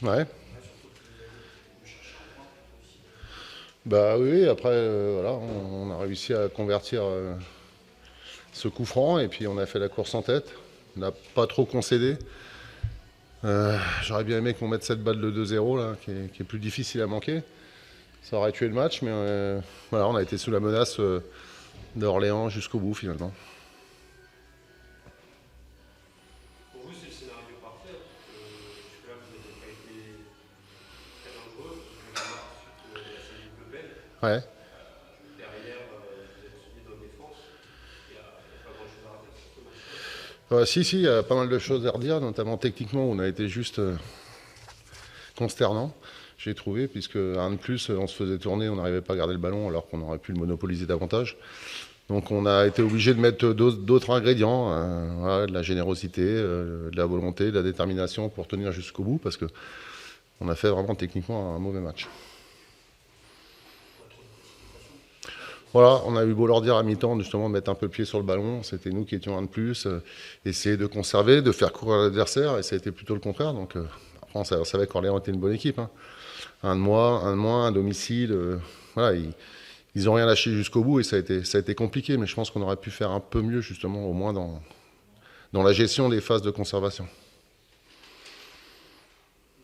Ouais. Bah oui, après, voilà, on a réussi à convertir ce coup franc et puis on a fait la course en tête. On n'a pas trop concédé. J'aurais bien aimé qu'on mette cette balle de 2-0 là, qui est plus difficile à manquer. Ça aurait tué le match, mais voilà, on a été sous la menace d'Orléans jusqu'au bout finalement. Pour vous, c'est le scénario parfait, parce que jusque-là, vous n'avez pas été très dangereux. Vous avez ensuite la cellule de peine. Ouais. Derrière, vous êtes solide en défense. Il n'y a pas grand-chose à redire sur ce match-là. Si, si, il y a pas mal de choses à redire, notamment techniquement, où on a été juste consternant, j'ai trouvé, puisque un de plus, on se faisait tourner, on n'arrivait pas à garder le ballon alors qu'on aurait pu le monopoliser davantage. Donc on a été obligé de mettre d'autres ingrédients, voilà, de la générosité, de la volonté, de la détermination pour tenir jusqu'au bout, parce que on a fait vraiment techniquement un mauvais match. Voilà, on a eu beau leur dire à mi-temps justement de mettre un peu le pied sur le ballon, c'était nous qui étions un de plus, essayer de conserver, de faire courir l'adversaire, et ça a été plutôt le contraire. Donc après on savait qu'Orléans était une bonne équipe, hein. Un de moins, un domicile, voilà, ils ont rien lâché jusqu'au bout et ça a été compliqué, mais je pense qu'on aurait pu faire un peu mieux justement, au moins dans la gestion des phases de conservation.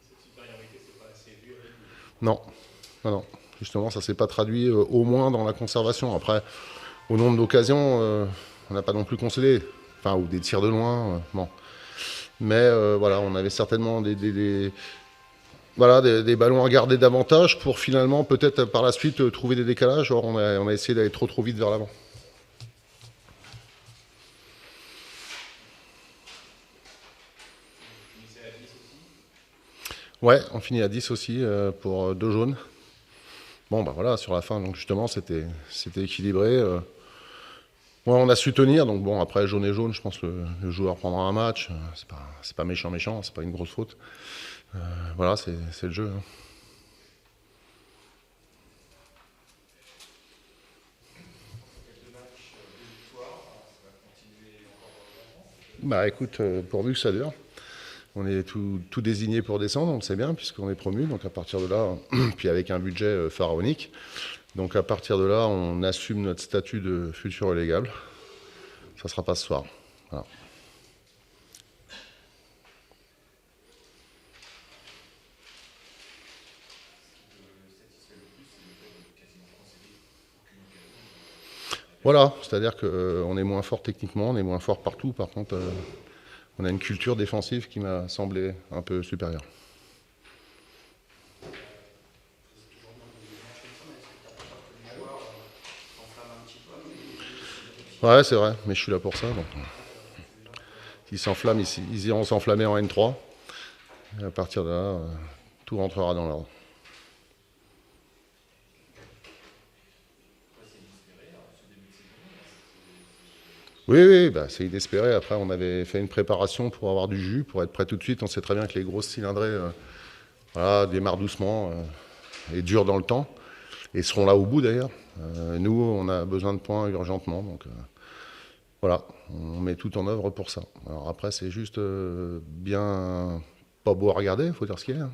Cette supériorité, c'est pas assez vu avec vous. Non, non, non. Justement, ça s'est pas traduit au moins dans la conservation. Après, au nombre d'occasions, on n'a pas non plus concédé. Enfin, ou des tirs de loin. Bon. Mais voilà, on avait certainement voilà, des ballons à garder davantage pour finalement, peut-être par la suite, trouver des décalages. Or, on a essayé d'aller trop vite vers l'avant. Vous finissez à 10 aussi. Ouais, on finit à 10 aussi pour deux jaunes. Bon, bah voilà, sur la fin, donc justement, c'était équilibré. Ouais, on a su tenir, donc bon, après, jaune et jaune, je pense que le joueur prendra un match. C'est pas méchant, c'est pas une grosse faute. Voilà, c'est le jeu, hein. Deux matchs, deux victoires. Ça va continuer encore longtemps. Bah écoute, pourvu que ça dure. On est tout désigné pour descendre, on le sait bien, puisqu'on est promu. Donc à partir de là, puis avec un budget pharaonique. Donc à partir de là, on assume notre statut de futur relégable. Ça sera pas ce soir. Voilà. Voilà, c'est-à-dire qu'on est moins fort techniquement, on est moins fort partout. Par contre, on a une culture défensive qui m'a semblé un peu supérieure. C'est toujours bien de mentionner ça, mais est-ce que tu as peur que les joueurs s'enflamment un petit peu après le début et essaient de Ouais, réussir c'est vrai, mais je suis là pour ça. Donc, s'ils s'enflamment, ils iront s'enflammer en N3. Et à partir de là, tout rentrera dans l'ordre. Oui, oui, bah, c'est inespéré. Après, on avait fait une préparation pour avoir du jus, pour être prêt tout de suite. On sait très bien que les grosses cylindrées voilà, démarrent doucement et durent dans le temps. Et seront là au bout d'ailleurs. Nous, on a besoin de points urgentement. Donc voilà, on met tout en œuvre pour ça. Alors après, c'est juste bien pas beau à regarder, il faut dire ce qu'il y a, hein.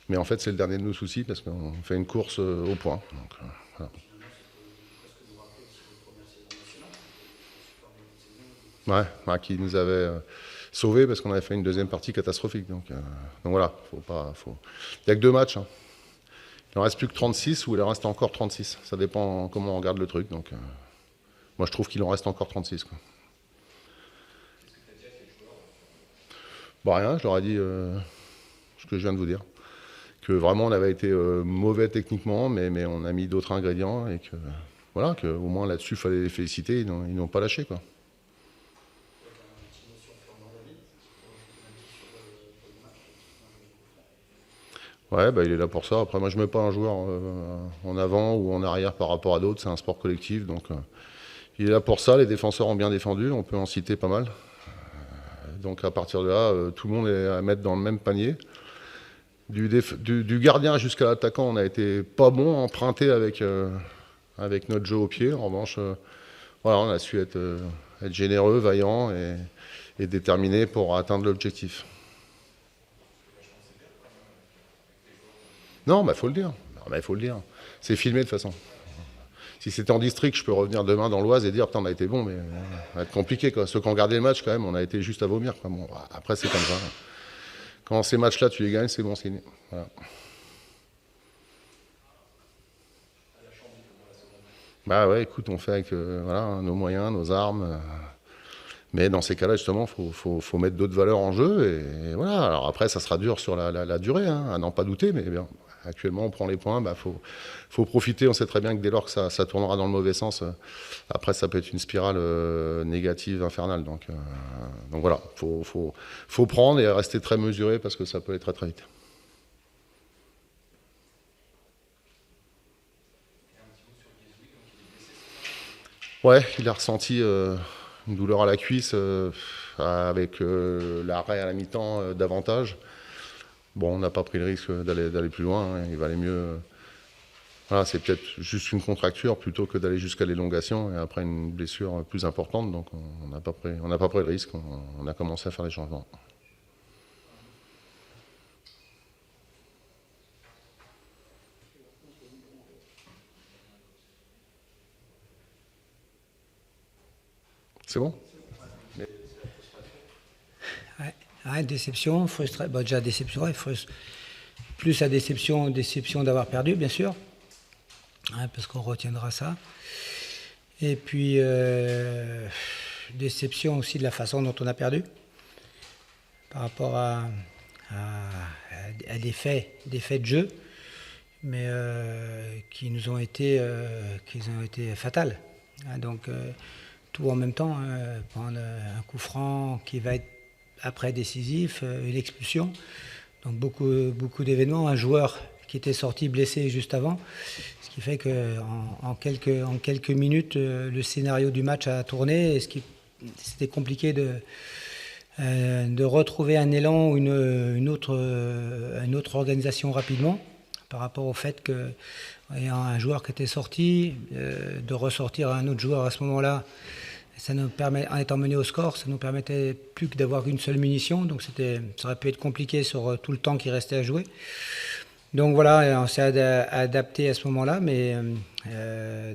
Mais en fait, c'est le dernier de nos soucis parce qu'on fait une course au point. Donc, voilà. finalement, ça peut presque nous rappeler aussi votre première saison nationale, qui était un super début de saison. Ouais, ouais, qui nous avait sauvés parce qu'on avait fait une deuxième partie catastrophique. Donc voilà, il n'y a que deux matchs, hein. Il en reste plus que 36 ou il en reste encore 36. Ça dépend comment on regarde le truc. Donc moi, je trouve qu'il en reste encore 36, quoi. Bon, rien, je leur ai dit ce que je viens de vous dire. Que vraiment, on avait été mauvais techniquement, mais on a mis d'autres ingrédients et que voilà, que au moins là-dessus, il fallait les féliciter. Ils n'ont pas lâché, quoi. Un petit mot sur Fernand David, qui pour le coup penalty sur le match, un joli coup franc. Ouais, bah, il est là pour ça. Après, moi, je mets pas un joueur en avant ou en arrière par rapport à d'autres. C'est un sport collectif, donc il est là pour ça. Les défenseurs ont bien défendu. On peut en citer pas mal. Donc à partir de là, tout le monde est à mettre dans le même panier. Du gardien jusqu'à l'attaquant, on a été pas bon, emprunté avec notre jeu au pied. En revanche, voilà, on a su être généreux, vaillant et déterminé pour atteindre l'objectif. Non, il faut le dire. Non, il faut le dire. C'est filmé de toute façon. Si c'était en district, je peux revenir demain dans l'Oise et dire putain, on a été bon, mais ça va être compliqué, quoi. Ceux qui ont regardé le match, quand même, on a été juste à vomir, quoi. Bon, après, c'est comme ça. Quand ces matchs-là, tu les gagnes, c'est bon signe. Voilà. Bah ouais, écoute, on fait avec voilà, nos moyens, nos armes. Mais dans ces cas-là, justement, faut mettre d'autres valeurs en jeu. Et voilà. Alors après, ça sera dur sur la durée, hein, à n'en pas douter. Mais bien, actuellement, on prend les points. Bah, faut profiter. On sait très bien que dès lors que ça tournera dans le mauvais sens, après, ça peut être une spirale négative, infernale. Donc voilà, faut prendre et rester très mesuré parce que ça peut aller très très vite. Ouais, il a ressenti une douleur à la cuisse avec l'arrêt à la mi-temps davantage. Bon, on n'a pas pris le risque d'aller plus loin. Hein. Il valait mieux. Voilà, c'est peut-être juste une contracture plutôt que d'aller jusqu'à l'élongation et après une blessure plus importante. Donc on n'a pas pris le risque. On a commencé à faire les changements. C'est bon? Ouais, déception, frustré. Bon, déjà déception, ouais, plus la déception d'avoir perdu, bien sûr, hein, parce qu'on retiendra ça. Et puis déception aussi de la façon dont on a perdu, par rapport à des faits de jeu, mais qui ont été fatales. Hein, donc tout en même temps, prendre un coup franc qui va être après décisif, une expulsion. Donc beaucoup d'événements, un joueur qui était sorti blessé juste avant, ce qui fait qu'en quelques minutes, le scénario du match a tourné et c'était compliqué de retrouver un élan ou une autre organisation rapidement par rapport au fait qu'ayant un joueur qui était sorti, de ressortir un autre joueur à ce moment-là, ça nous permet, en étant mené au score, ça nous permettait plus que d'avoir une seule munition, donc ça aurait pu être compliqué sur tout le temps qui restait à jouer. Donc voilà, on s'est adapté à ce moment-là, mais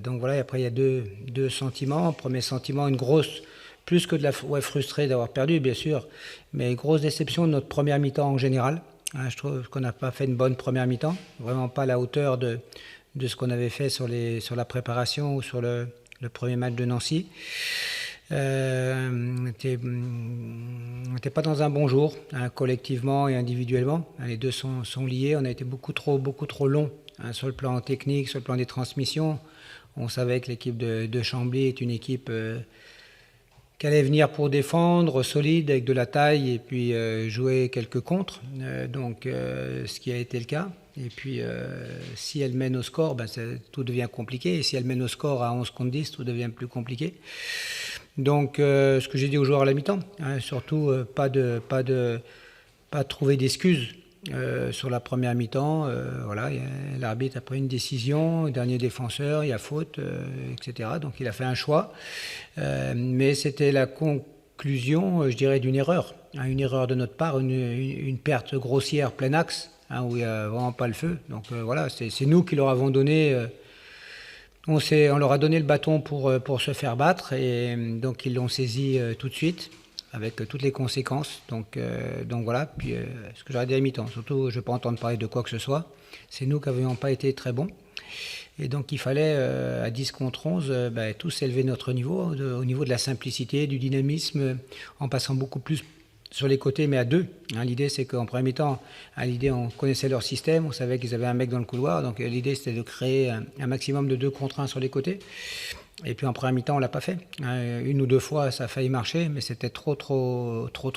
donc voilà, et après il y a deux sentiments. Premier sentiment, une grosse, plus que de la frustré d'avoir perdu, bien sûr, mais grosse déception de notre première mi-temps en général. Hein, je trouve qu'on n'a pas fait une bonne première mi-temps, vraiment pas à la hauteur de ce qu'on avait fait sur la préparation ou sur le premier match de Nancy. On n'était pas dans un bon jour, hein, collectivement et individuellement. Les deux sont liés. On a été beaucoup trop long, hein, sur le plan technique, sur le plan des transmissions. On savait que l'équipe de Chambly est une équipe qui allait venir pour défendre, solide, avec de la taille et puis jouer quelques contres. Donc ce qui a été le cas. Et puis si elle mène au score, tout devient compliqué. Et si elle mène au score à 11 contre 10, tout devient plus compliqué. Donc ce que j'ai dit aux joueurs à la mi-temps, hein, surtout pas trouver d'excuses sur la première mi-temps. Voilà, l'arbitre a pris une décision, le dernier défenseur, il y a faute, etc. Donc il a fait un choix. Mais c'était la conclusion, je dirais, d'une erreur. Hein, une erreur de notre part, une perte grossière plein axe, hein, où il n'y a vraiment pas le feu. Donc voilà, c'est nous qui leur avons donné... On leur a donné le bâton pour se faire battre et donc ils l'ont saisi tout de suite avec toutes les conséquences. Donc voilà, puis ce que j'aurais dit à mi-temps, surtout je ne vais pas entendre parler de quoi que ce soit, c'est nous qui n'avions pas été très bons. Et donc il fallait à 10 contre 11 tous élever notre niveau, au niveau de la simplicité, du dynamisme, en passant beaucoup plus sur les côtés, mais à deux. Hein, l'idée, c'est qu'en premier temps, on connaissait leur système, on savait qu'ils avaient un mec dans le couloir, donc l'idée, c'était de créer un maximum de 2 contre 1 sur les côtés. Et puis en première mi-temps, on l'a pas fait. Une ou deux fois, ça a failli marcher, mais c'était trop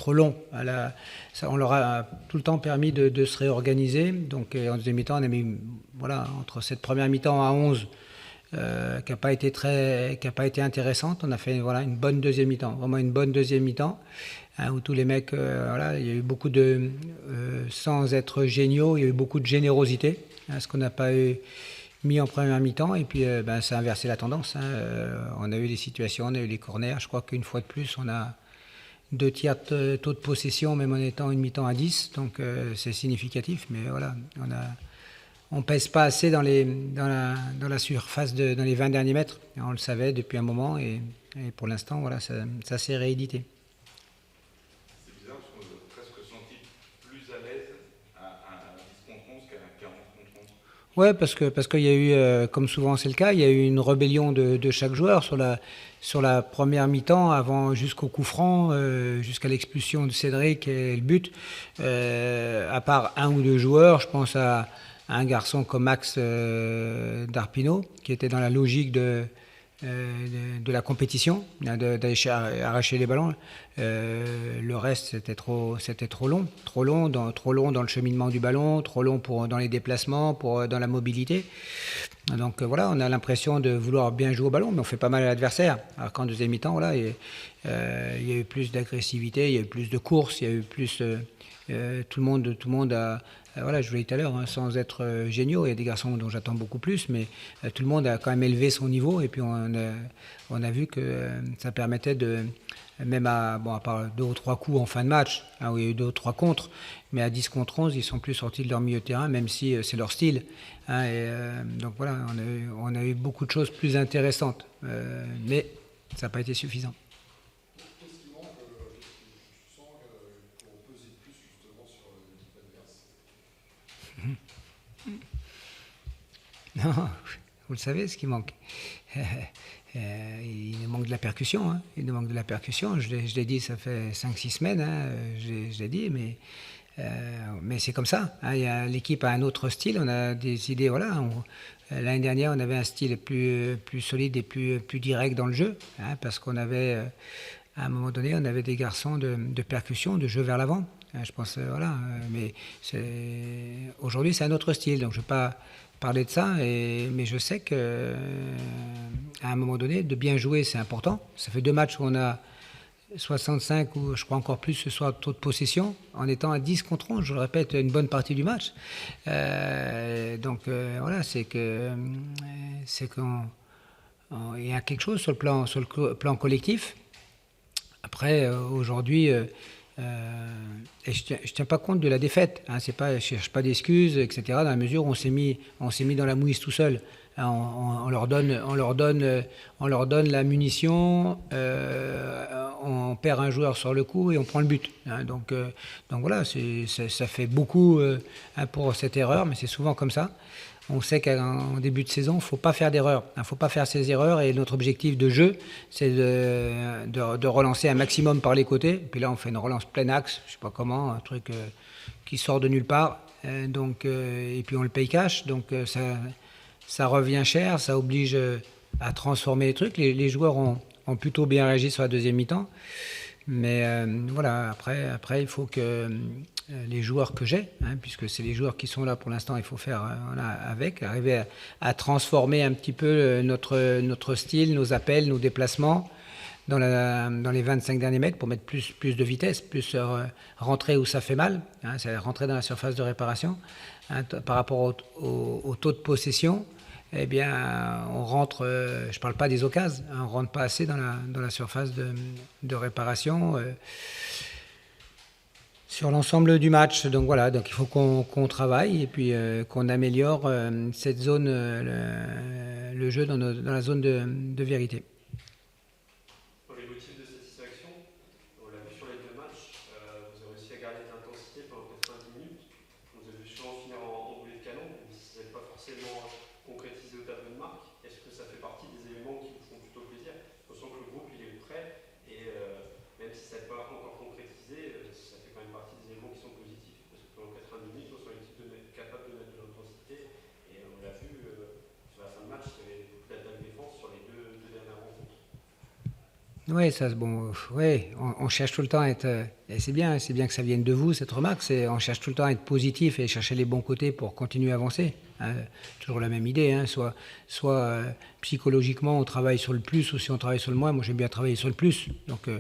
long. On leur a tout le temps permis de se réorganiser. Donc en deuxième mi-temps, on a mis, voilà, entre cette première mi-temps à 11, qui n'a pas été intéressante, on a fait une bonne deuxième mi-temps, vraiment une bonne deuxième mi-temps. Hein, où tous les mecs, il y a eu beaucoup de, sans être géniaux, il y a eu beaucoup de générosité, hein, ce qu'on n'a pas mis en première mi-temps, et puis ça a inversé la tendance. Hein. On a eu des situations, on a eu les corners, je crois qu'une fois de plus, on a 2 tiers de taux de possession, même en étant une mi-temps à 10, donc c'est significatif, mais voilà, on pèse pas assez dans la surface, dans les 20 derniers mètres. Et on le savait depuis un moment et pour l'instant, voilà, ça s'est réédité. C'est bizarre parce qu'on a presque senti plus à l'aise à 10 contre 11 qu'à 40 contre 11. Ouais, parce qu'il y a eu, comme souvent c'est le cas, il y a eu une rébellion de chaque joueur sur la première mi-temps, avant jusqu'au coup franc, jusqu'à l'expulsion de Cédric et le but. À part un ou deux joueurs, je pense à un garçon comme Max Darpino, qui était dans la logique de la compétition, d'aller arracher les ballons. Le reste, c'était trop long dans le cheminement du ballon, trop long dans les déplacements, dans la mobilité. Donc voilà, on a l'impression de vouloir bien jouer au ballon, mais on fait pas mal à l'adversaire. Alors qu'en deuxième mi-temps, voilà, il y a eu plus d'agressivité, il y a eu plus de courses, il y a eu plus tout le monde a voilà, je vous l'ai dit tout à l'heure, hein, sans être géniaux, il y a des garçons dont j'attends beaucoup plus, mais tout le monde a quand même élevé son niveau, et puis on a vu que ça permettait de, même à part 2 ou 3 coups en fin de match, hein, où il y a eu 2 ou 3 contres, mais à 10 contre 11, ils sont plus sortis de leur milieu de terrain, même si c'est leur style. Hein, donc voilà, on a eu beaucoup de choses plus intéressantes, mais ça n'a pas été suffisant. Qu'est-ce qui manque, tu sens, pour peser plus justement sur l'équipe adverse? Non, vous le savez ce qui manque. Il nous manque de la percussion. Hein. Il nous manque de la percussion. Je l'ai dit, ça fait 5-6 semaines. Hein. Je l'ai dit, mais c'est comme ça. Hein. L'équipe a un autre style. On a des idées. Voilà. L'année dernière, on avait un style plus solide et plus direct dans le jeu, hein, parce qu'on avait, à un moment donné, on avait des garçons de percussion, de jeu vers l'avant. Je pense, voilà. Mais aujourd'hui, c'est un autre style. Donc, je ne vais pas parler de ça, mais je sais qu'à un moment donné, de bien jouer, c'est important. Ça fait 2 matchs où on a 65 ou je crois encore plus ce soir de taux de possession, en étant à 10 contre 11, je le répète, une bonne partie du match. Donc voilà, c'est qu'il y a quelque chose sur le plan collectif. Après, aujourd'hui, et je tiens pas compte de la défaite. Hein, c'est pas, je cherche pas d'excuses, etc. Dans la mesure où on s'est mis dans la mouise tout seul. Hein, on leur donne la munition. On perd un joueur sur le coup et on prend le but. Hein, donc voilà, ça fait beaucoup hein, pour cette erreur, mais c'est souvent comme ça. On sait qu'en début de saison, il ne faut pas faire d'erreurs. Il ne faut pas faire ces erreurs et notre objectif de jeu, c'est de relancer un maximum par les côtés. Et puis là, on fait une relance plein axe, je ne sais pas comment, un truc qui sort de nulle part. Et puis on le paye cash. Donc ça revient cher, ça oblige à transformer les trucs. Les joueurs ont plutôt bien réagi sur la deuxième mi-temps. Mais voilà, après, il faut que les joueurs que j'ai, hein, puisque c'est les joueurs qui sont là pour l'instant, il faut faire arriver à transformer un petit peu notre style, nos appels, nos déplacements dans les 25 derniers mètres pour mettre plus de vitesse, plus rentrer où ça fait mal, hein, c'est rentrer dans la surface de réparation. Hein, par rapport au taux de possession, eh bien, on rentre, je ne parle pas des occasions, hein, on ne rentre pas assez dans la surface de réparation sur l'ensemble du match. Donc voilà, donc il faut qu'on travaille et puis qu'on améliore cette zone, le jeu dans la zone de vérité. Pour les motifs de satisfaction, on l'a vu sur les 2 matchs, vous avez réussi à garder de l'intensité pendant 90 minutes. Vous avez vu souvent finir en boulet de canon, même si ce n'est pas forcément concrétisé au tableau de marque. Est-ce que ça fait partie des éléments qui vous font plutôt plaisir? On sent que le groupe il est prêt et même si ça n'est pas encore concrétisé, ça fait quand même partie des éléments qui sont positifs. Parce que pendant 90 minutes, on sent l'équipe capable de mettre de l'intensité et on l'a vu sur la fin de match, il y avait beaucoup d'attaques défense sur les deux dernières rencontres. Oui, ça, bon, ouais, on cherche tout le temps à être, et c'est bien que ça vienne de vous, cette remarque, on cherche tout le temps à être positif et chercher les bons côtés pour continuer à avancer. Hein, toujours la même idée, hein, soit psychologiquement on travaille sur le plus ou si on travaille sur le moins. Moi j'aime bien travailler sur le plus, donc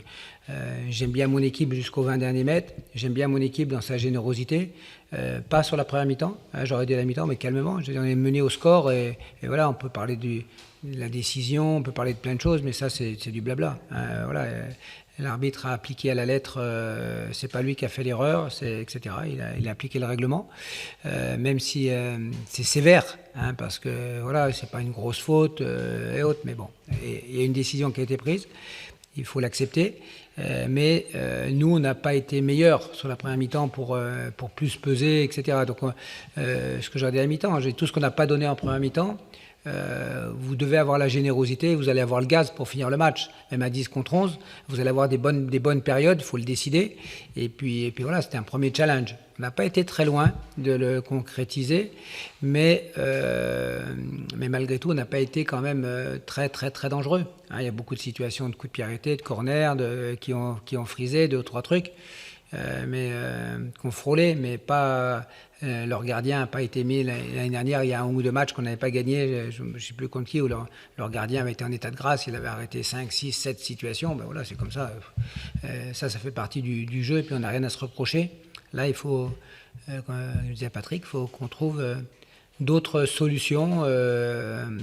j'aime bien mon équipe jusqu'aux 20 derniers mètres, j'aime bien mon équipe dans sa générosité, pas sur la première mi-temps, hein, j'aurais dit à la mi-temps mais calmement, on est mené au score et voilà, on peut parler de la décision, on peut parler de plein de choses, mais ça c'est du blabla. Voilà, l'arbitre a appliqué à la lettre, c'est pas lui qui a fait l'erreur, etc. Il a appliqué le règlement, même si c'est sévère, hein, parce que voilà, c'est pas une grosse faute et autres, mais bon, il y a une décision qui a été prise, il faut l'accepter. Mais nous, on n'a pas été meilleurs sur la première mi-temps pour plus peser, etc. Donc, ce que j'ai dit à la mi-temps, tout ce qu'on n'a pas donné en première mi-temps, vous devez avoir la générosité, vous allez avoir le gaz pour finir le match. Même à 10 contre 11, vous allez avoir des bonnes périodes, il faut le décider. Et puis voilà, c'était un premier challenge. On n'a pas été très loin de le concrétiser, mais malgré tout, on n'a pas été quand même très dangereux. Hein, il y a beaucoup de situations de coups de pied arrêtés, de corner, qui ont frisé, 2 ou 3 trucs, qui ont frôlé, mais pas... leur gardien n'a pas été mis l'année dernière. Il y a 1 ou 2 matchs qu'on n'avait pas gagné, je ne sais plus contre qui, où leur gardien avait été en état de grâce, il avait arrêté 5, 6, 7 situations. Ben voilà, c'est comme ça. Ça fait partie du jeu, et puis on n'a rien à se reprocher. Là, il faut, comme je disais à Patrick, il faut qu'on trouve d'autres solutions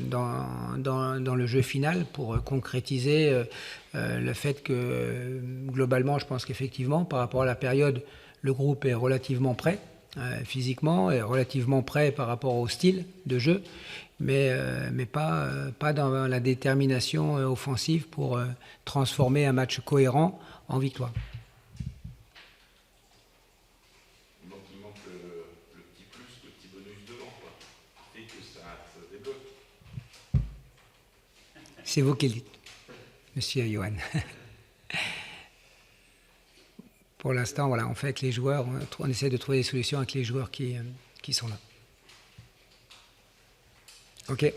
dans le jeu final pour concrétiser le fait que, globalement, je pense qu'effectivement, par rapport à la période, le groupe est relativement prêt. Physiquement est relativement prêt par rapport au style de jeu, mais pas dans la détermination offensive pour transformer un match cohérent en victoire. Donc il manque le petit plus, le petit bonus devant, quoi, et que ça se débloque. C'est vous qui le dites, monsieur Johan. Pour l'instant, voilà, on fait avec les joueurs, on essaie de trouver des solutions avec les joueurs qui sont là. Ok.